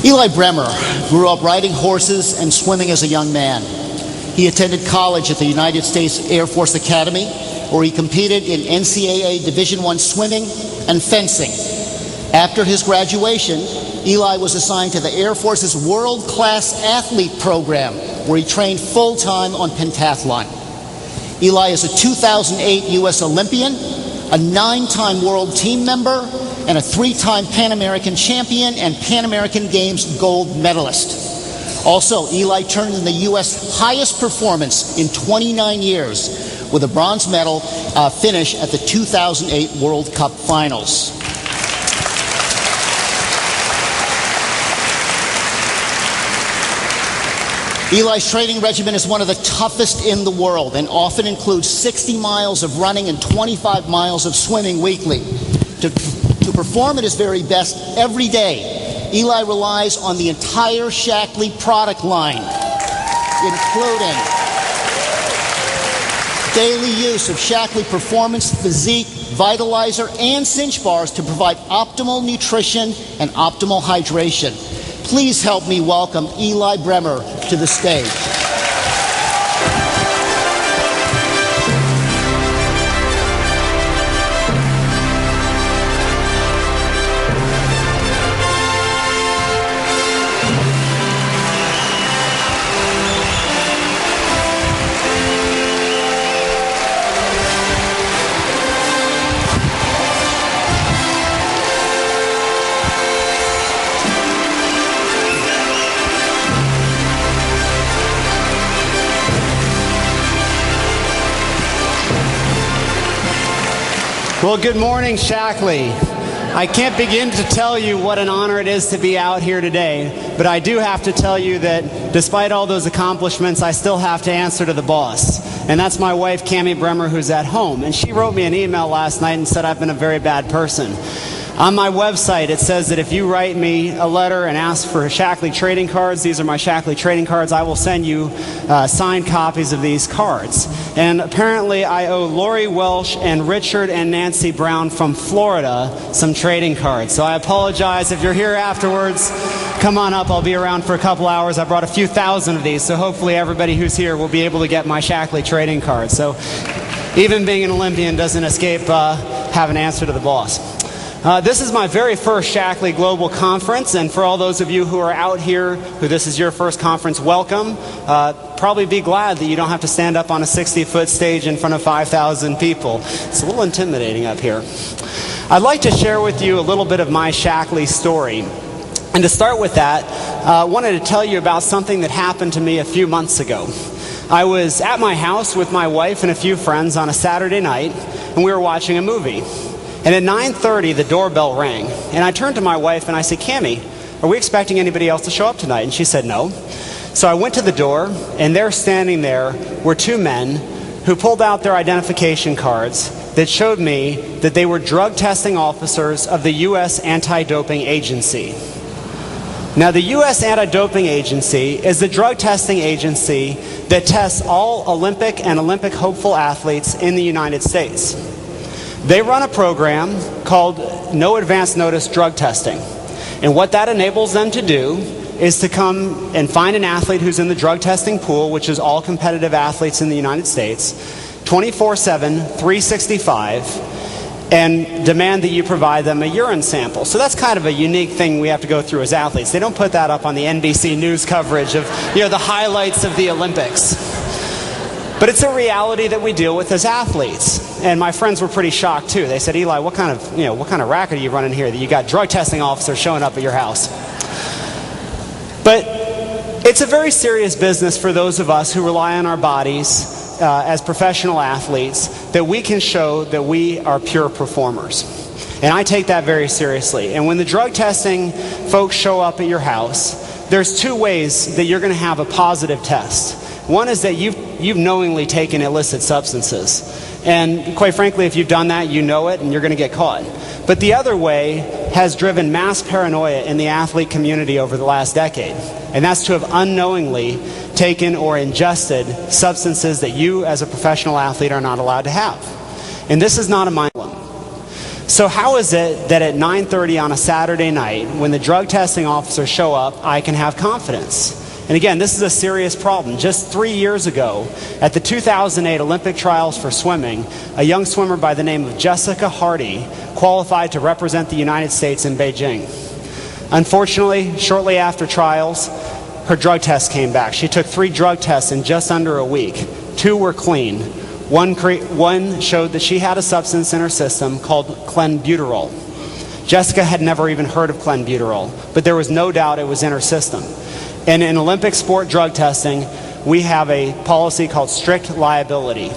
Eli Bremer grew up riding horses and swimming as a young man. He attended college at the United States Air Force Academy, where he competed in NCAA Division I swimming and fencing. After his graduation, Eli was assigned to the Air Force's world-class athlete program, where he trained full-time on pentathlon. Eli is a 2008 U.S. Olympian, a 9-time world team member, and a 3-time Pan American champion and Pan American Games gold medalist. Also, Eli turned in the U.S. highest performance in 29 years with a bronze medal finish at the 2008 World Cup Finals. Eli's training regimen is one of the toughest in the world and often includes 60 miles of running and 25 miles of swimming weekly. To perform at his very best every day, Eli relies on the entire Shaklee product line, including daily use of Shaklee Performance, Physique, Vitalizer, and Cinch Bars to provide optimal nutrition and optimal hydration. Please help me welcome Eli Bremer to the stage. Well, good morning, Shaklee. I can't begin to tell you what an honor it is to be out here today, but I do have to tell you that despite all those accomplishments, I still have to answer to the boss. And that's my wife, Cammie Bremer, who's at home. And she wrote me an email last night and said I've been a very bad person. On my website, it says that if you write me a letter and ask for Shaklee trading cards, these are my Shaklee trading cards, I will send you signed copies of these cards. And apparently I owe Lori Welsh and Richard and Nancy Brown from Florida some trading cards. So I apologize. If you're here afterwards, come on up. I'll be around for a couple hours. I brought a few thousand of these, so hopefully everybody who's here will be able to get my Shaklee trading cards. So even being an Olympian doesn't escape having an answer to the boss. This is my very first Shaklee Global Conference, and for all those of you who are out here, who this is your first conference, welcome. Probably be glad that you don't have to stand up on a 60-foot stage in front of 5,000 people. It's a little intimidating up here. I'd like to share with you a little bit of my Shaklee story. And to start with that, I wanted to tell you about something that happened to me a few months ago. I was at my house with my wife and a few friends on a Saturday night, and we were watching a movie. And at 9:30, the doorbell rang. And I turned to my wife and I said, Cammie, are we expecting anybody else to show up tonight? And she said, no. So I went to the door, and there standing there were two men who pulled out their identification cards that showed me that they were drug testing officers of the U.S. Anti-Doping Agency. Now, the U.S. Anti-Doping Agency is the drug testing agency that tests all Olympic and Olympic hopeful athletes in the United States. They run a program called No Advance Notice Drug Testing. And what that enables them to do is to come and find an athlete who's in the drug testing pool, which is all competitive athletes in the United States, 24/7, 365, and demand that you provide them a urine sample. So that's kind of a unique thing we have to go through as athletes. They don't put that up on the NBC News coverage of, the highlights of the Olympics. But it's a reality that we deal with as athletes. And my friends were pretty shocked too. They said, Eli, what kind of racket are you running here that you got drug testing officers showing up at your house? But it's a very serious business for those of us who rely on our bodies as professional athletes, that we can show that we are pure performers. And I take that very seriously. And when the drug testing folks show up at your house, there's two ways that you're going to have a positive test. One is that you've knowingly taken illicit substances. And quite frankly, if you've done that, you know it and you're going to get caught. But the other way has driven mass paranoia in the athlete community over the last decade. And that's to have unknowingly taken or ingested substances that you as a professional athlete are not allowed to have. And this is not a mind blow. So how is it that at 9:30 on a Saturday night, when the drug testing officers show up, I can have confidence? And again, this is a serious problem. Just 3 years ago, at the 2008 Olympic trials for swimming, a young swimmer by the name of Jessica Hardy qualified to represent the United States in Beijing. Unfortunately, shortly after trials, her drug test came back. She took 3 drug tests in just under a week. 2 were clean. One showed that she had a substance in her system called clenbuterol. Jessica had never even heard of clenbuterol, but there was no doubt it was in her system. And in Olympic sport drug testing, we have a policy called strict liability,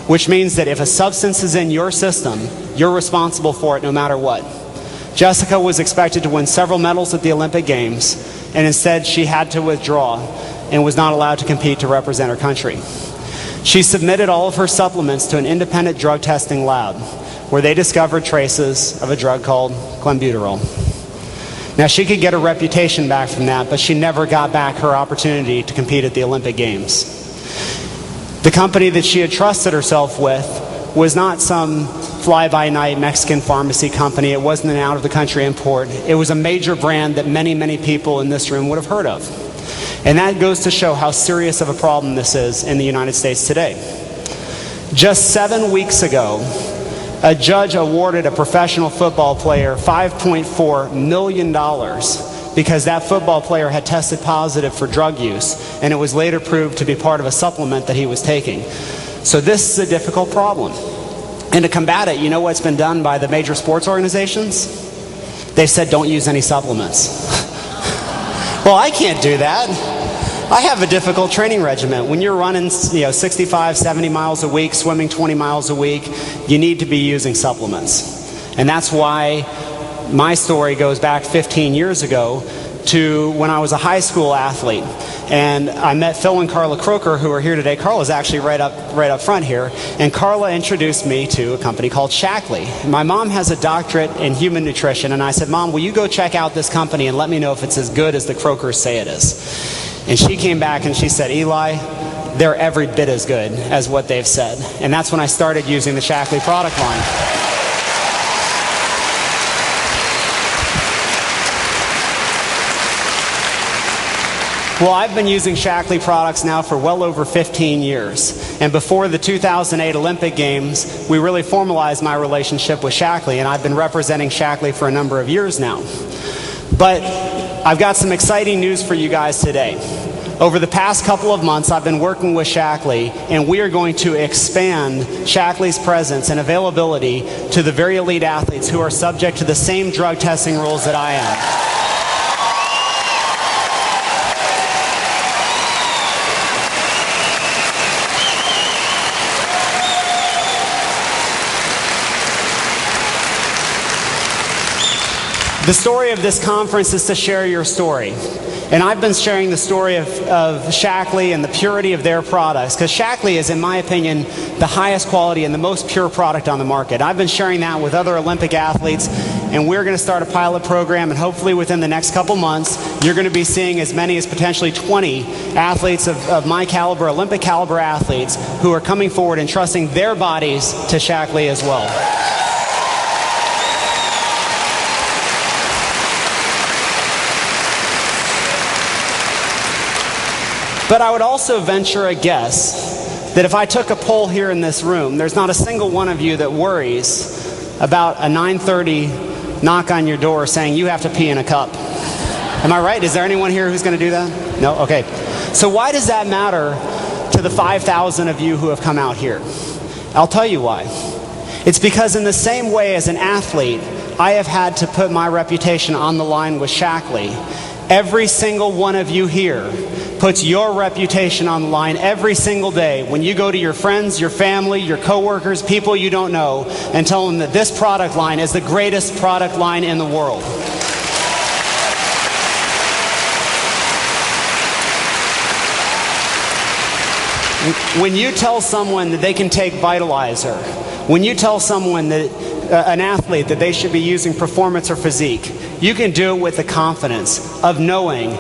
which means that if a substance is in your system, you're responsible for it no matter what. Jessica was expected to win several medals at the Olympic Games, and instead she had to withdraw and was not allowed to compete to represent her country. She submitted all of her supplements to an independent drug testing lab, where they discovered traces of a drug called clenbuterol. Now, she could get her reputation back from that, but she never got back her opportunity to compete at the Olympic Games. The company that she had trusted herself with was not some fly-by-night Mexican pharmacy company. It wasn't an out-of-the-country import. It was a major brand that many, many people in this room would have heard of. And that goes to show how serious of a problem this is in the United States today. Just 7 weeks ago, a judge awarded a professional football player $5.4 million because that football player had tested positive for drug use, and it was later proved to be part of a supplement that he was taking. So this is a difficult problem. And to combat it, you know what's been done by the major sports organizations? They've said don't use any supplements. Well, I can't do that. I have a difficult training regimen. When you're running 65, 70 miles a week, swimming 20 miles a week, you need to be using supplements. And that's why my story goes back 15 years ago to when I was a high school athlete. And I met Phil and Carla Croker, who are here today. Carla's actually right up front here. And Carla introduced me to a company called Shaklee. My mom has a doctorate in human nutrition, and I said, Mom, will you go check out this company and let me know if it's as good as the Crokers say it is? And she came back and she said, Eli, they're every bit as good as what they've said. And that's when I started using the Shaklee product line. Well, I've been using Shaklee products now for well over 15 years. And before the 2008 Olympic Games, we really formalized my relationship with Shaklee, and I've been representing Shaklee for a number of years now. But I've got some exciting news for you guys today. Over the past couple of months, I've been working with Shaklee, and we are going to expand Shaklee's presence and availability to the very elite athletes who are subject to the same drug testing rules that I am. The story of this conference is to share your story. And I've been sharing the story of Shaklee and the purity of their products, because Shaklee is, in my opinion, the highest quality and the most pure product on the market. I've been sharing that with other Olympic athletes, and we're going to start a pilot program, and hopefully within the next couple months, you're going to be seeing as many as potentially 20 athletes of my caliber, Olympic caliber athletes, who are coming forward and trusting their bodies to Shaklee as well. But I would also venture a guess that if I took a poll here in this room, there's not a single one of you that worries about a 9:30 knock on your door saying you have to pee in a cup. Am I right? Is there anyone here who's going to do that? No? Okay. So why does that matter to the 5,000 of you who have come out here? I'll tell you why. It's because in the same way as an athlete, I have had to put my reputation on the line with Shaklee. Every single one of you here puts your reputation on the line every single day when you go to your friends, your family, your coworkers, people you don't know, and tell them that this product line is the greatest product line in the world. When you tell someone that they can take Vitalizer, when you tell someone that an athlete that they should be using Performance or Physique, you can do it with the confidence of knowing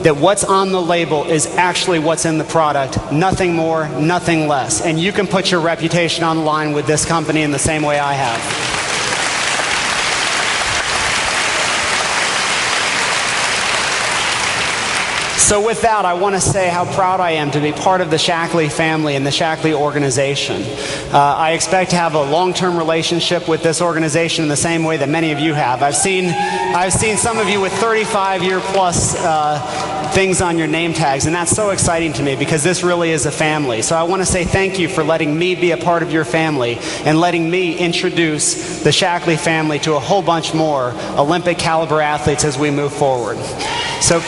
that what's on the label is actually what's in the product, nothing more, nothing less. And you can put your reputation on the line with this company in the same way I have. So with that, I want to say how proud I am to be part of the Shaklee family and the Shaklee organization. I expect to have a long-term relationship with this organization in the same way that many of you have. I've seen some of you with 35-year-plus things on your name tags, and that's so exciting to me because this really is a family. So I want to say thank you for letting me be a part of your family and letting me introduce the Shaklee family to a whole bunch more Olympic caliber athletes as we move forward. So.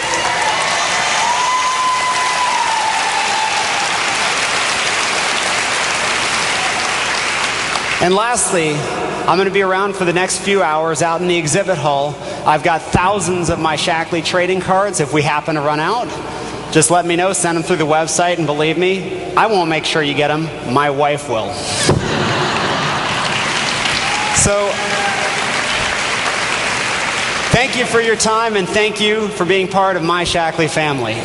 And lastly, I'm going to be around for the next few hours out in the exhibit hall. I've got thousands of my Shaklee trading cards. If we happen to run out, just let me know, send them through the website, and believe me, I won't make sure you get them. My wife will. So, thank you for your time, and thank you for being part of my Shaklee family.